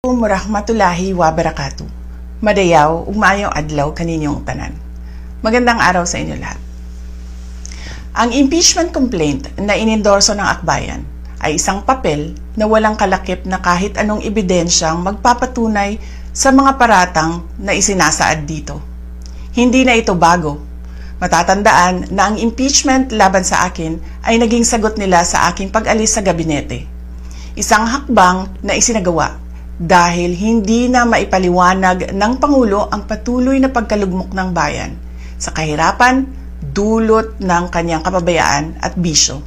Warahmatullahi wabarakatuh. Madayaw, ug maayong adlaw kaninyong tanan. Magandang araw sa inyo lahat. Ang impeachment complaint na inendorso ng akbayan ay isang papel na walang kalakip na kahit anong ebidensyang magpapatunay sa mga paratang na isinasaad dito. Hindi na ito bago. Matatandaan na ang impeachment laban sa akin ay naging sagot nila sa aking pag-alis sa gabinete. Isang hakbang na isinagawa dahil hindi na maipaliwanag ng Pangulo ang patuloy na pagkalugmok ng bayan sa kahirapan dulot ng kanyang kapabayaan at bisyo.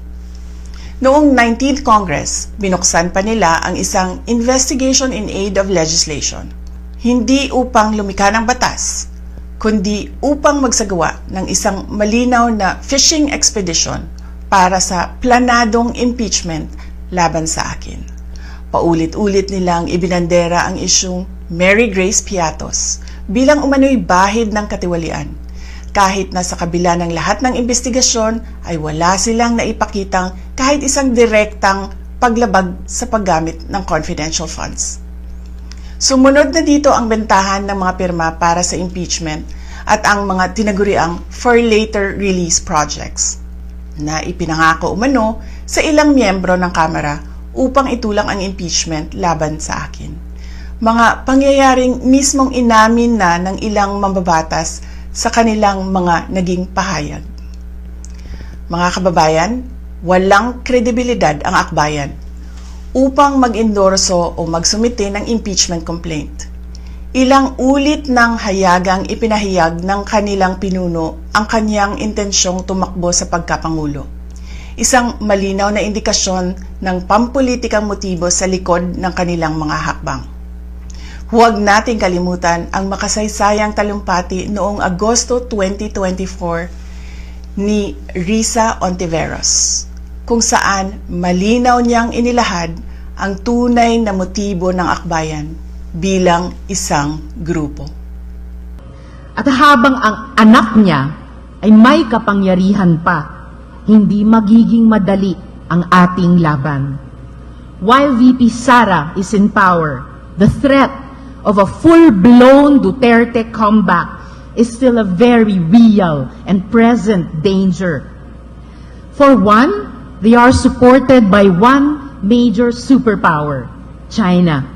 Noong 19th Congress, binuksan pa nila ang isang Investigation in Aid of Legislation, hindi upang lumikha ng batas, kundi upang magsagawa ng isang malinaw na fishing expedition para sa planadong impeachment laban sa akin. Paulit-ulit nilang ibinandera ang isyung Mary Grace Piatos bilang umano'y bahid ng katiwalian. Kahit na sa kabila ng lahat ng investigasyon ay wala silang naipakitang kahit isang direktang paglabag sa paggamit ng confidential funds. Sumunod na dito ang bentahan ng mga pirma para sa impeachment at ang mga tinaguriang for later release projects na ipinangako umano sa ilang miyembro ng Kamara upang itulang ang impeachment laban sa akin. Mga pangyayaring mismong inamin na ng ilang mambabatas sa kanilang mga naging pahayag. Mga kababayan, walang kredibilidad ang akbayan upang mag-endorso o magsumite ng impeachment complaint. Ilang ulit ng hayagang ipinahayag ng kanilang pinuno ang kanyang intensyong tumakbo sa pagkapangulo. Isang malinaw na indikasyon ng pampulitikang motibo sa likod ng kanilang mga hakbang. Huwag nating kalimutan ang makasaysayang talumpati noong Agosto 2024 ni Risa Ontiveros, kung saan malinaw niyang inilahad ang tunay na motibo ng akbayan bilang isang grupo. At habang ang anak niya ay may kapangyarihan pa, hindi magiging madali ang ating laban. While VP Sara is in power, the threat of a full-blown Duterte comeback is still a very real and present danger. For one, they are supported by one major superpower, China.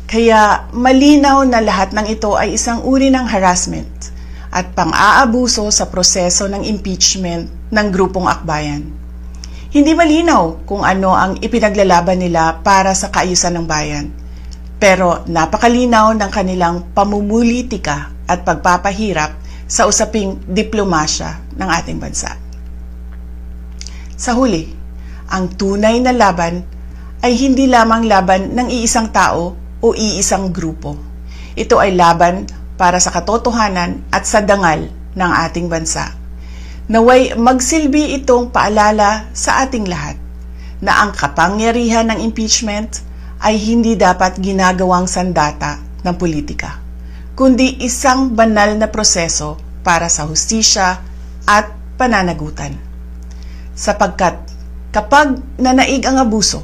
Kaya malinaw na lahat ng ito ay isang uri ng harassment at pang-aabuso sa proseso ng impeachment ng grupong akbayan. Hindi malinaw kung ano ang ipinaglalaban nila para sa kaayusan ng bayan, pero napakalinaw ng kanilang pamumulitika at pagpapahirap sa usaping diplomasya ng ating bansa. Sa huli, ang tunay na laban ay hindi lamang laban ng iisang tao o iisang grupo. Ito ay laban para sa katotohanan at sa dangal ng ating bansa. Naway magsilbi itong paalala sa ating lahat na ang kapangyarihan ng impeachment ay hindi dapat ginagawang sandata ng politika, kundi isang banal na proseso para sa hustisya at pananagutan. Sapagkat kapag nanaig ang abuso,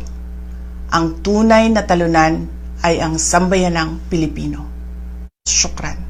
ang tunay na talunan ay ang sambayanang Pilipino. Syukran.